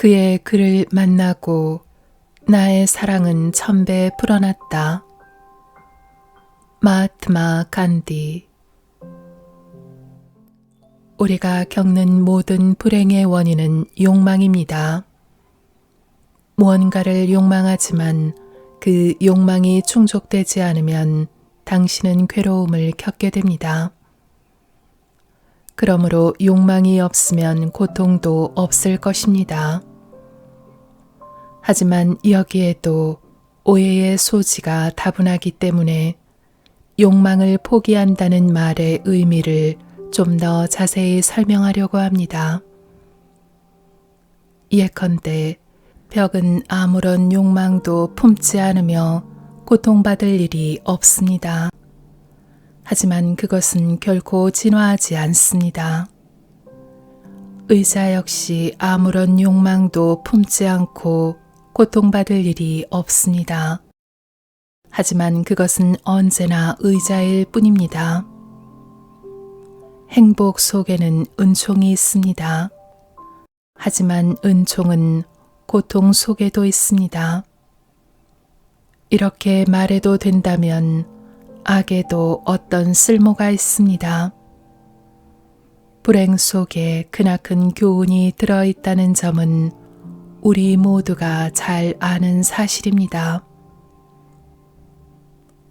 그의 그를 만나고 나의 사랑은 천배 불어났다. 마하트마 간디. 우리가 겪는 모든 불행의 원인은 욕망입니다. 무언가를 욕망하지만 그 욕망이 충족되지 않으면 당신은 괴로움을 겪게 됩니다. 그러므로 욕망이 없으면 고통도 없을 것입니다. 하지만 여기에도 오해의 소지가 다분하기 때문에 욕망을 포기한다는 말의 의미를 좀 더 자세히 설명하려고 합니다. 예컨대 벽은 아무런 욕망도 품지 않으며 고통받을 일이 없습니다. 하지만 그것은 결코 진화하지 않습니다. 의자 역시 아무런 욕망도 품지 않고 고통받을 일이 없습니다. 하지만 그것은 언제나 의자일 뿐입니다. 행복 속에는 은총이 있습니다. 하지만 은총은 고통 속에도 있습니다. 이렇게 말해도 된다면 악에도 어떤 쓸모가 있습니다. 불행 속에 크나큰 교훈이 들어있다는 점은 우리 모두가 잘 아는 사실입니다.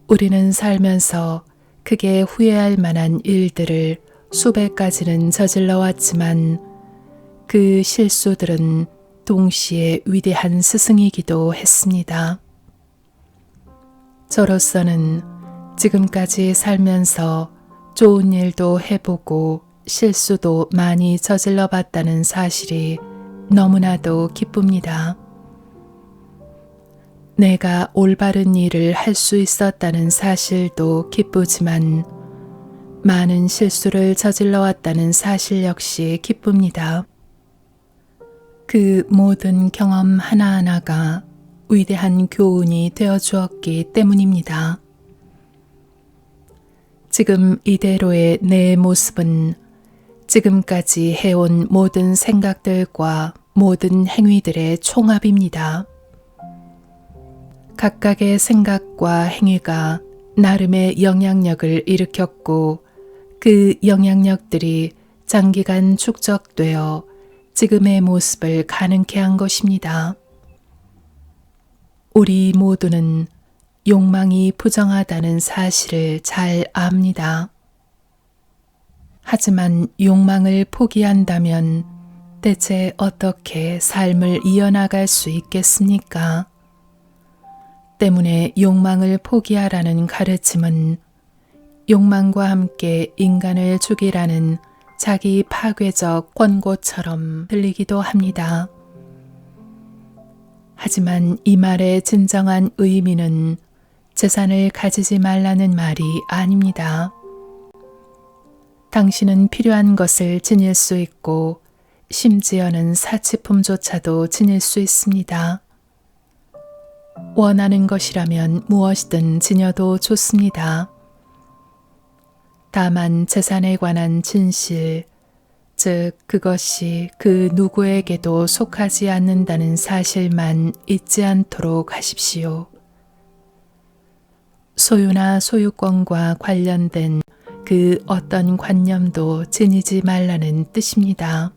우리는 살면서 크게 후회할 만한 일들을 수백 가지는 저질러 왔지만 그 실수들은 동시에 위대한 스승이기도 했습니다. 저로서는 지금까지 살면서 좋은 일도 해보고 실수도 많이 저질러 봤다는 사실이 너무나도 기쁩니다. 내가 올바른 일을 할 수 있었다는 사실도 기쁘지만 많은 실수를 저질러 왔다는 사실 역시 기쁩니다. 그 모든 경험 하나하나가 위대한 교훈이 되어 주었기 때문입니다. 지금 이대로의 내 모습은 지금까지 해온 모든 생각들과 모든 행위들의 총합입니다. 각각의 생각과 행위가 나름의 영향력을 일으켰고 그 영향력들이 장기간 축적되어 지금의 모습을 가능케 한 것입니다. 우리 모두는 욕망이 부정하다는 사실을 잘 압니다. 하지만 욕망을 포기한다면 대체 어떻게 삶을 이어나갈 수 있겠습니까? 때문에 욕망을 포기하라는 가르침은 욕망과 함께 인간을 죽이라는 자기 파괴적 권고처럼 들리기도 합니다. 하지만 이 말의 진정한 의미는 재산을 가지지 말라는 말이 아닙니다. 당신은 필요한 것을 지닐 수 있고 심지어는 사치품조차도 지닐 수 있습니다. 원하는 것이라면 무엇이든 지녀도 좋습니다. 다만 재산에 관한 진실, 즉 그것이 그 누구에게도 속하지 않는다는 사실만 잊지 않도록 하십시오. 소유나 소유권과 관련된 그 어떤 관념도 지니지 말라는 뜻입니다.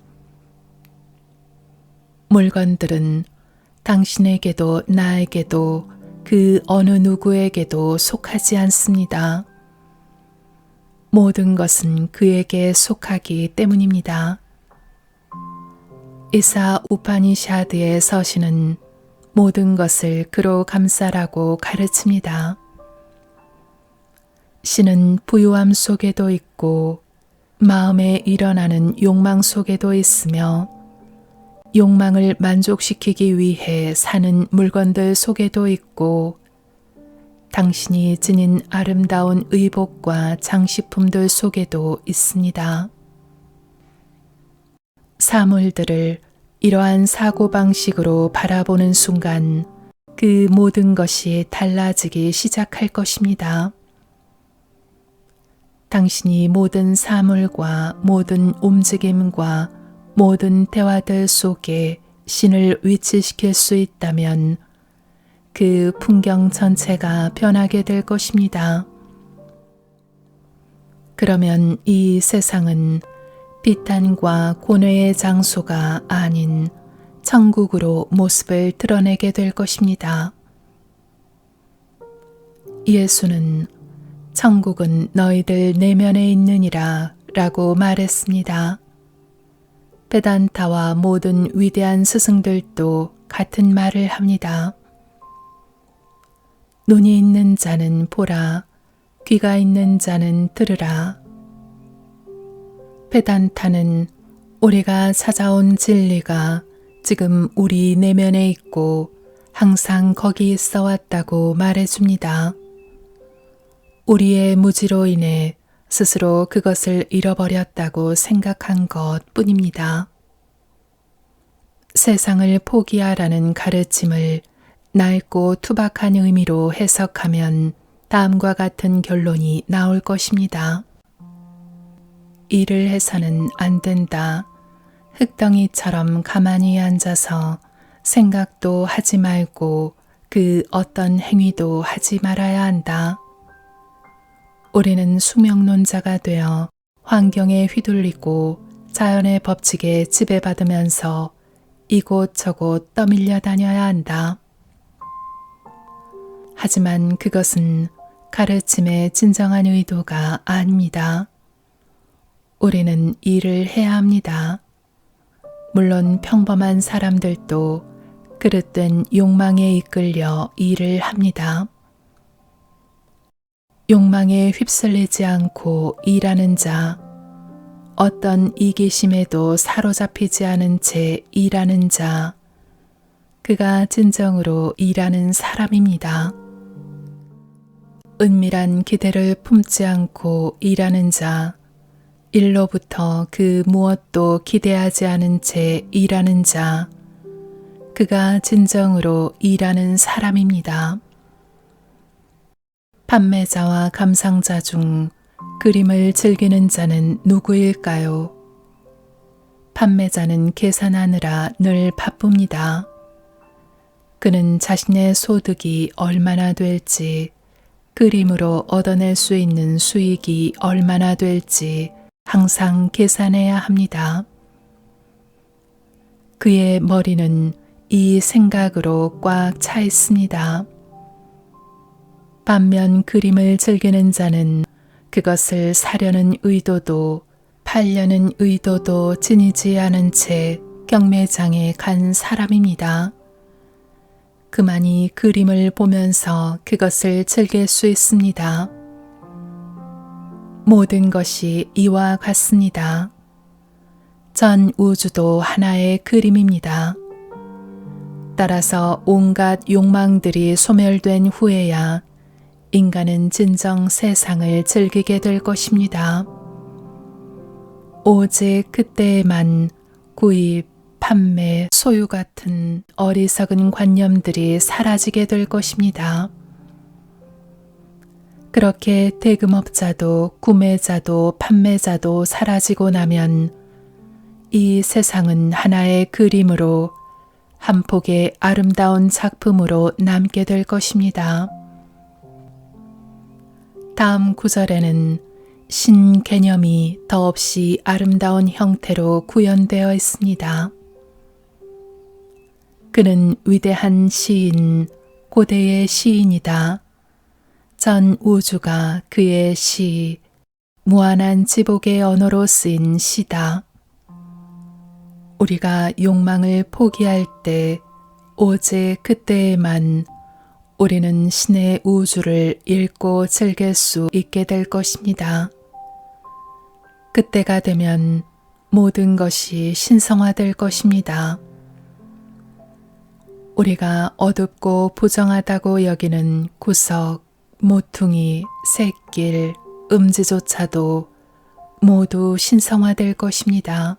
물건들은 당신에게도 나에게도 그 어느 누구에게도 속하지 않습니다. 모든 것은 그에게 속하기 때문입니다. 이사 우파니샤드의 서신은 모든 것을 그로 감싸라고 가르칩니다. 신은 부유함 속에도 있고 마음에 일어나는 욕망 속에도 있으며 욕망을 만족시키기 위해 사는 물건들 속에도 있고 당신이 지닌 아름다운 의복과 장식품들 속에도 있습니다. 사물들을 이러한 사고방식으로 바라보는 순간 그 모든 것이 달라지기 시작할 것입니다. 당신이 모든 사물과 모든 움직임과 모든 대화들 속에 신을 위치시킬 수 있다면 그 풍경 전체가 변하게 될 것입니다. 그러면 이 세상은 비탄과 고뇌의 장소가 아닌 천국으로 모습을 드러내게 될 것입니다. 예수는 천국은 너희들 내면에 있느니라 라고 말했습니다. 베단타와 모든 위대한 스승들도 같은 말을 합니다. 눈이 있는 자는 보라, 귀가 있는 자는 들으라. 베단타는 우리가 찾아온 진리가 지금 우리 내면에 있고 항상 거기 있어 왔다고 말해줍니다. 우리의 무지로 인해 스스로 그것을 잃어버렸다고 생각한 것 뿐입니다. 세상을 포기하라는 가르침을 낡고 투박한 의미로 해석하면 다음과 같은 결론이 나올 것입니다. 일을 해서는 안 된다. 흙덩이처럼 가만히 앉아서 생각도 하지 말고 그 어떤 행위도 하지 말아야 한다. 우리는 숙명론자가 되어 환경에 휘둘리고 자연의 법칙에 지배받으면서 이곳저곳 떠밀려 다녀야 한다. 하지만 그것은 가르침의 진정한 의도가 아닙니다. 우리는 일을 해야 합니다. 물론 평범한 사람들도 그릇된 욕망에 이끌려 일을 합니다. 욕망에 휩쓸리지 않고 일하는 자, 어떤 이기심에도 사로잡히지 않은 채 일하는 자, 그가 진정으로 일하는 사람입니다. 은밀한 기대를 품지 않고 일하는 자, 일로부터 그 무엇도 기대하지 않은 채 일하는 자, 그가 진정으로 일하는 사람입니다. 판매자와 감상자 중 그림을 즐기는 자는 누구일까요? 판매자는 계산하느라 늘 바쁩니다. 그는 자신의 소득이 얼마나 될지, 그림으로 얻어낼 수 있는 수익이 얼마나 될지 항상 계산해야 합니다. 그의 머리는 이 생각으로 꽉 차 있습니다. 반면 그림을 즐기는 자는 그것을 사려는 의도도 팔려는 의도도 지니지 않은 채 경매장에 간 사람입니다. 그만이 그림을 보면서 그것을 즐길 수 있습니다. 모든 것이 이와 같습니다. 전 우주도 하나의 그림입니다. 따라서 온갖 욕망들이 소멸된 후에야 인간은 진정 세상을 즐기게 될 것입니다. 오직 그때에만 구입, 판매, 소유 같은 어리석은 관념들이 사라지게 될 것입니다. 그렇게 대금업자도 구매자도 판매자도 사라지고 나면 이 세상은 하나의 그림으로 한 폭의 아름다운 작품으로 남게 될 것입니다. 다음 구절에는 신 개념이 더없이 아름다운 형태로 구현되어 있습니다. 그는 위대한 시인, 고대의 시인이다. 전 우주가 그의 시, 무한한 지복의 언어로 쓰인 시다. 우리가 욕망을 포기할 때 오직 그때에만 우리는 신의 우주를 읽고 즐길 수 있게 될 것입니다. 그때가 되면 모든 것이 신성화될 것입니다. 우리가 어둡고 부정하다고 여기는 구석, 모퉁이, 샛길, 음지조차도 모두 신성화될 것입니다.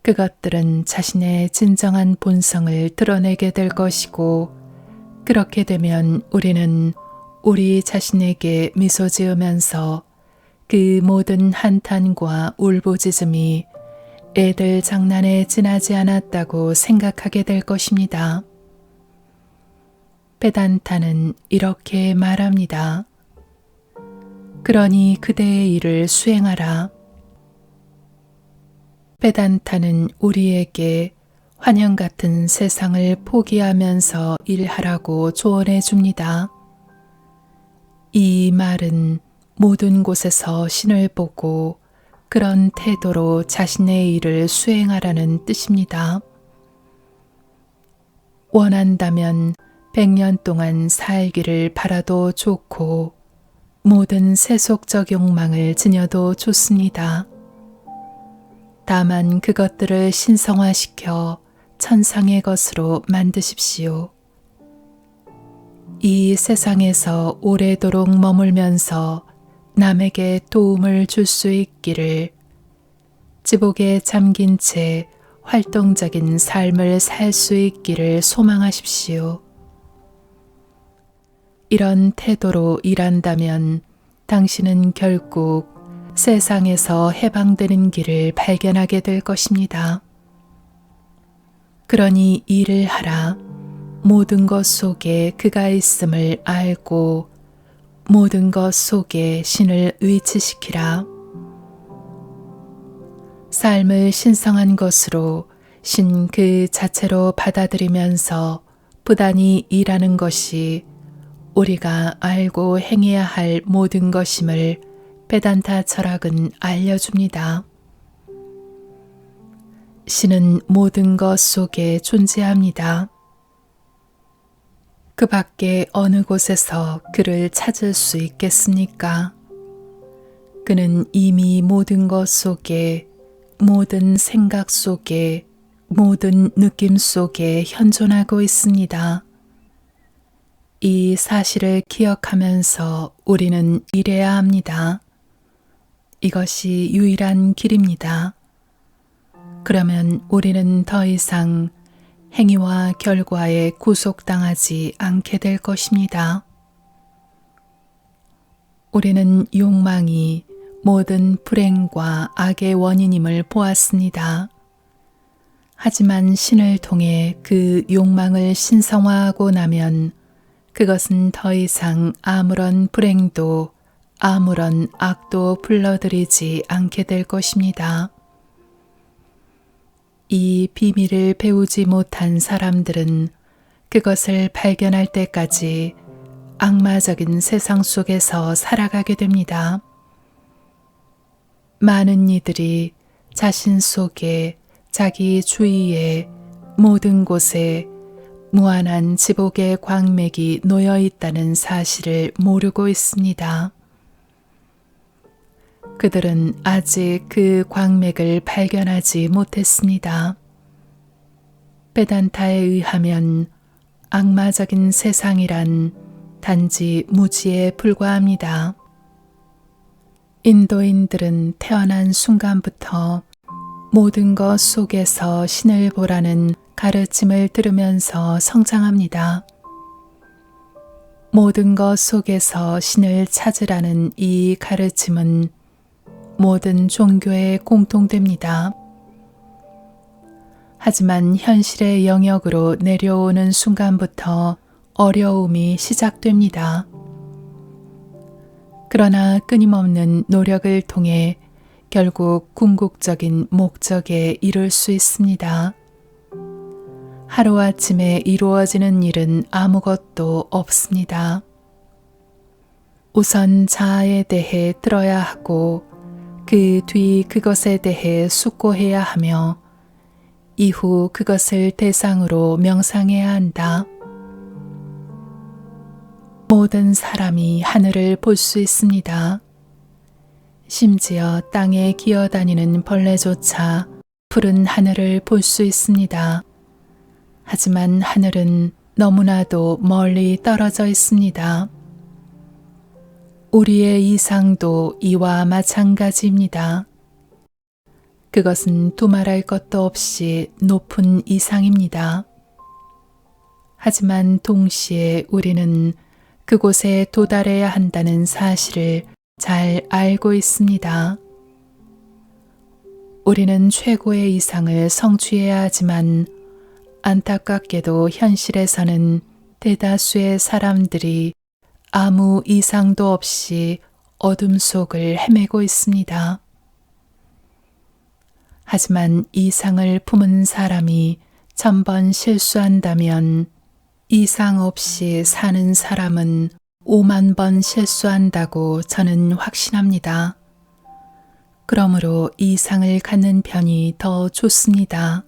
그것들은 자신의 진정한 본성을 드러내게 될 것이고, 그렇게 되면 우리는 우리 자신에게 미소 지으면서 그 모든 한탄과 울부짖음이 애들 장난에 지나지 않았다고 생각하게 될 것입니다. 베단타는 이렇게 말합니다. 그러니 그대의 일을 수행하라. 베단타는 우리에게 환영 같은 세상을 포기하면서 일하라고 조언해 줍니다. 이 말은 모든 곳에서 신을 보고 그런 태도로 자신의 일을 수행하라는 뜻입니다. 원한다면 100년 동안 살기를 바라도 좋고 모든 세속적 욕망을 지녀도 좋습니다. 다만 그것들을 신성화시켜 천상의 것으로 만드십시오. 이 세상에서 오래도록 머물면서 남에게 도움을 줄 수 있기를, 지복에 잠긴 채 활동적인 삶을 살 수 있기를 소망하십시오. 이런 태도로 일한다면 당신은 결국 세상에서 해방되는 길을 발견하게 될 것입니다. 그러니 일을 하라. 모든 것 속에 그가 있음을 알고 모든 것 속에 신을 위치시키라. 삶을 신성한 것으로 신 그 자체로 받아들이면서 부단히 일하는 것이 우리가 알고 행해야 할 모든 것임을 베단타 철학은 알려줍니다. 신은 모든 것 속에 존재합니다. 그 밖에 어느 곳에서 그를 찾을 수 있겠습니까? 그는 이미 모든 것 속에, 모든 생각 속에, 모든 느낌 속에 현존하고 있습니다. 이 사실을 기억하면서 우리는 일해야 합니다. 이것이 유일한 길입니다. 그러면 우리는 더 이상 행위와 결과에 구속당하지 않게 될 것입니다. 우리는 욕망이 모든 불행과 악의 원인임을 보았습니다. 하지만 신을 통해 그 욕망을 신성화하고 나면 그것은 더 이상 아무런 불행도 아무런 악도 불러들이지 않게 될 것입니다. 이 비밀을 배우지 못한 사람들은 그것을 발견할 때까지 악마적인 세상 속에서 살아가게 됩니다. 많은 이들이 자신 속에, 자기 주위에, 모든 곳에 무한한 지복의 광맥이 놓여 있다는 사실을 모르고 있습니다. 그들은 아직 그 광맥을 발견하지 못했습니다. 베단타에 의하면 악마적인 세상이란 단지 무지에 불과합니다. 인도인들은 태어난 순간부터 모든 것 속에서 신을 보라는 가르침을 들으면서 성장합니다. 모든 것 속에서 신을 찾으라는 이 가르침은 모든 종교에 공통됩니다. 하지만 현실의 영역으로 내려오는 순간부터 어려움이 시작됩니다. 그러나 끊임없는 노력을 통해 결국 궁극적인 목적에 이룰 수 있습니다. 하루아침에 이루어지는 일은 아무것도 없습니다. 우선 자아에 대해 들어야 하고 그 뒤 그것에 대해 숙고해야 하며 이후 그것을 대상으로 명상해야 한다. 모든 사람이 하늘을 볼 수 있습니다. 심지어 땅에 기어다니는 벌레조차 푸른 하늘을 볼 수 있습니다. 하지만 하늘은 너무나도 멀리 떨어져 있습니다. 우리의 이상도 이와 마찬가지입니다. 그것은 두말할 것도 없이 높은 이상입니다. 하지만 동시에 우리는 그곳에 도달해야 한다는 사실을 잘 알고 있습니다. 우리는 최고의 이상을 성취해야 하지만 안타깝게도 현실에서는 대다수의 사람들이 아무 이상도 없이 어둠 속을 헤매고 있습니다. 하지만 이상을 품은 사람이 1000번 실수한다면 이상 없이 사는 사람은 5만 번 실수한다고 저는 확신합니다. 그러므로 이상을 갖는 편이 더 좋습니다.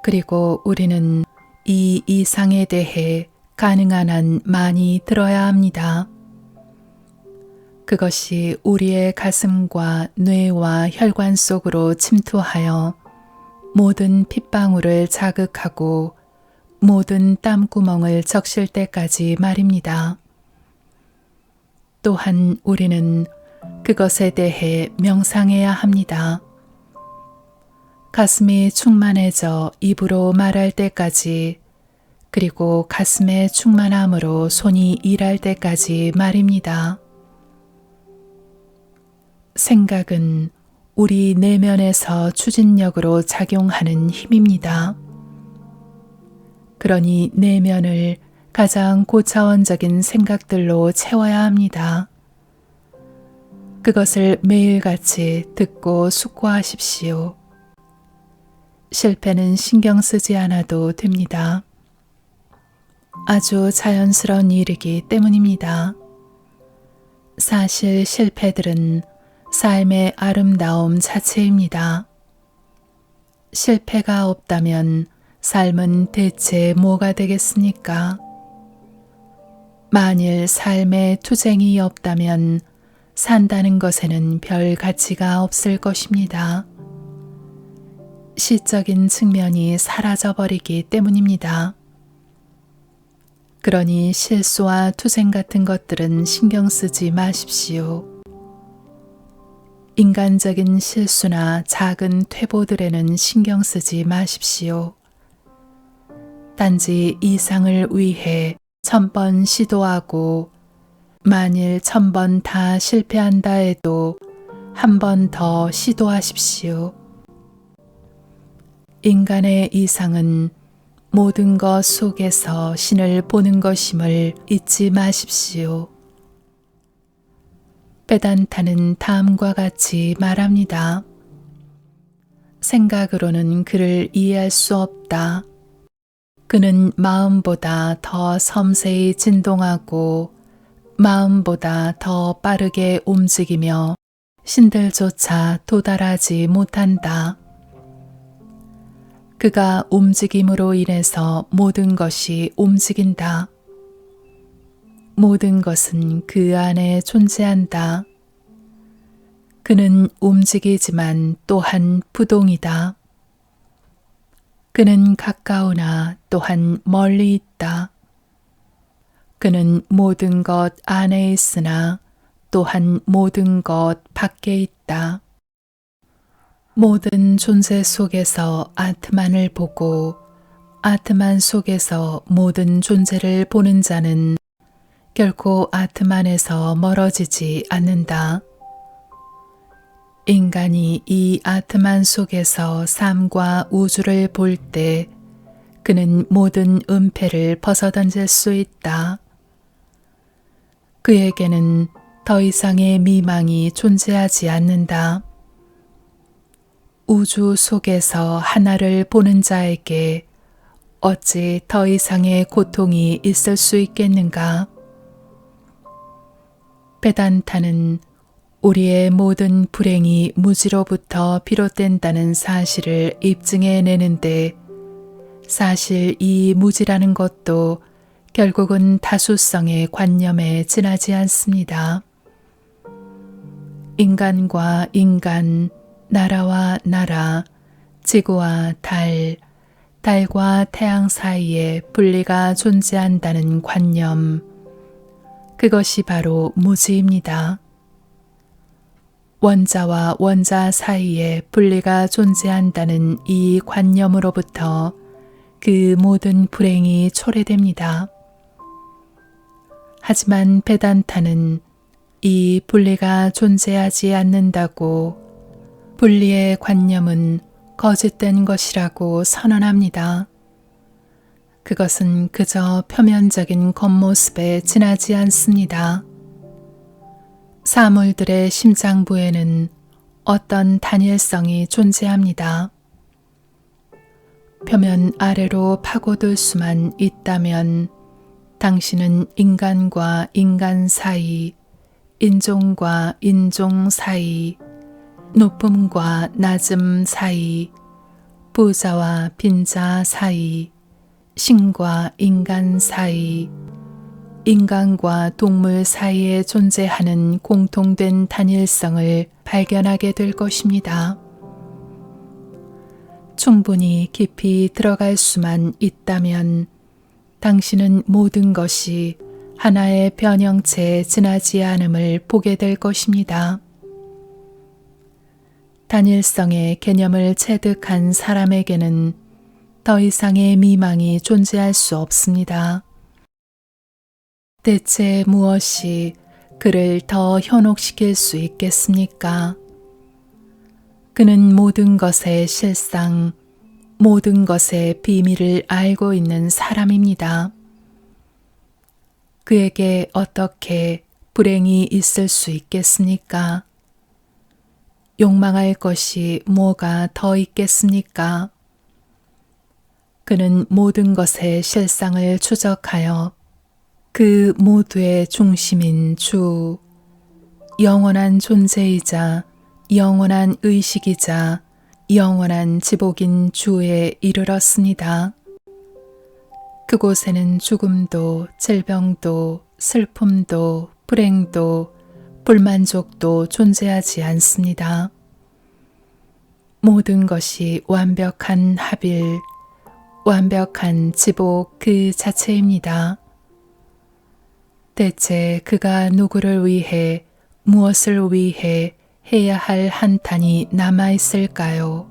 그리고 우리는 이 이상에 대해 가능한 한 많이 들어야 합니다. 그것이 우리의 가슴과 뇌와 혈관 속으로 침투하여 모든 핏방울을 자극하고 모든 땀구멍을 적실 때까지 말입니다. 또한 우리는 그것에 대해 명상해야 합니다. 가슴이 충만해져 입으로 말할 때까지, 그리고 가슴의 충만함으로 손이 일할 때까지 말입니다. 생각은 우리 내면에서 추진력으로 작용하는 힘입니다. 그러니 내면을 가장 고차원적인 생각들로 채워야 합니다. 그것을 매일같이 듣고 숙고하십시오. 실패는 신경 쓰지 않아도 됩니다. 아주 자연스러운 일이기 때문입니다. 사실 실패들은 삶의 아름다움 자체입니다. 실패가 없다면 삶은 대체 뭐가 되겠습니까? 만일 삶에 투쟁이 없다면 산다는 것에는 별 가치가 없을 것입니다. 시적인 측면이 사라져버리기 때문입니다. 그러니 실수와 투쟁 같은 것들은 신경 쓰지 마십시오. 인간적인 실수나 작은 퇴보들에는 신경 쓰지 마십시오. 단지 이상을 위해 1000번 시도하고 만일 1000번 다 실패한다 해도 한 번 더 시도하십시오. 인간의 이상은 모든 것 속에서 신을 보는 것임을 잊지 마십시오. 베단타는 다음과 같이 말합니다. 생각으로는 그를 이해할 수 없다. 그는 마음보다 더 섬세히 진동하고 마음보다 더 빠르게 움직이며 신들조차 도달하지 못한다. 그가 움직임으로 인해서 모든 것이 움직인다. 모든 것은 그 안에 존재한다. 그는 움직이지만 또한 부동이다. 그는 가까우나 또한 멀리 있다. 그는 모든 것 안에 있으나 또한 모든 것 밖에 있다. 모든 존재 속에서 아트만을 보고 아트만 속에서 모든 존재를 보는 자는 결코 아트만에서 멀어지지 않는다. 인간이 이 아트만 속에서 삶과 우주를 볼 때 그는 모든 은폐를 벗어던질 수 있다. 그에게는 더 이상의 미망이 존재하지 않는다. 우주 속에서 하나를 보는 자에게 어찌 더 이상의 고통이 있을 수 있겠는가? 베단타는 우리의 모든 불행이 무지로부터 비롯된다는 사실을 입증해내는데 사실 이 무지라는 것도 결국은 다수성의 관념에 지나지 않습니다. 인간과 인간, 나라와 나라, 지구와 달, 달과 태양 사이에 분리가 존재한다는 관념, 그것이 바로 무지입니다. 원자와 원자 사이에 분리가 존재한다는 이 관념으로부터 그 모든 불행이 초래됩니다. 하지만 베단타는 이 분리가 존재하지 않는다고 분리의 관념은 거짓된 것이라고 선언합니다. 그것은 그저 표면적인 겉모습에 지나지 않습니다. 사물들의 심장부에는 어떤 단일성이 존재합니다. 표면 아래로 파고들 수만 있다면 당신은 인간과 인간 사이, 인종과 인종 사이, 높음과 낮음 사이, 부자와 빈자 사이, 신과 인간 사이, 인간과 동물 사이에 존재하는 공통된 단일성을 발견하게 될 것입니다. 충분히 깊이 들어갈 수만 있다면 당신은 모든 것이 하나의 변형체에 지나지 않음을 보게 될 것입니다. 단일성의 개념을 체득한 사람에게는 더 이상의 미망이 존재할 수 없습니다. 대체 무엇이 그를 더 현혹시킬 수 있겠습니까? 그는 모든 것의 실상, 모든 것의 비밀을 알고 있는 사람입니다. 그에게 어떻게 불행이 있을 수 있겠습니까? 욕망할 것이 뭐가 더 있겠습니까? 그는 모든 것의 실상을 추적하여 그 모두의 중심인 주, 영원한 존재이자 영원한 의식이자 영원한 지복인 주에 이르렀습니다. 그곳에는 죽음도, 질병도, 슬픔도, 불행도, 불만족도 존재하지 않습니다. 모든 것이 완벽한 합일, 완벽한 지복 그 자체입니다. 대체 그가 누구를 위해, 무엇을 위해 해야 할 한탄이 남아있을까요?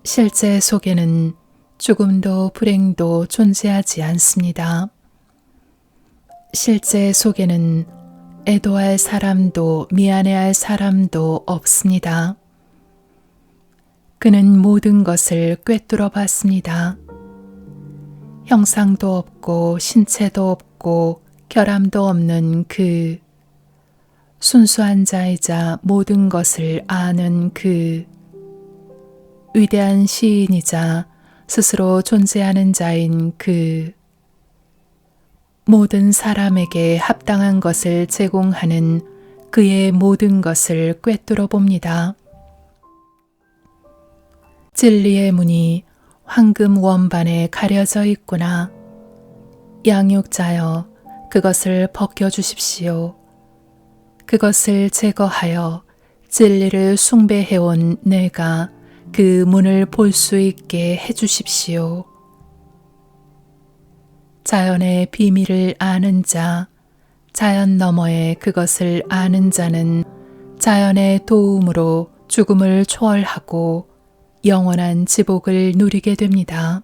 실제 속에는 죽음도 불행도 존재하지 않습니다. 실제 속에는 애도할 사람도 미안해할 사람도 없습니다. 그는 모든 것을 꿰뚫어 봤습니다. 형상도 없고 신체도 없고 결함도 없는 그 순수한 자이자 모든 것을 아는 그 위대한 시인이자 스스로 존재하는 자인 그 모든 사람에게 합당한 것을 제공하는 그의 모든 것을 꿰뚫어 봅니다. 진리의 문이 황금 원반에 가려져 있구나. 양육자여, 그것을 벗겨주십시오. 그것을 제거하여 진리를 숭배해온 내가 그 문을 볼 수 있게 해주십시오. 자연의 비밀을 아는 자, 자연 너머의 그것을 아는 자는 자연의 도움으로 죽음을 초월하고 영원한 지복을 누리게 됩니다.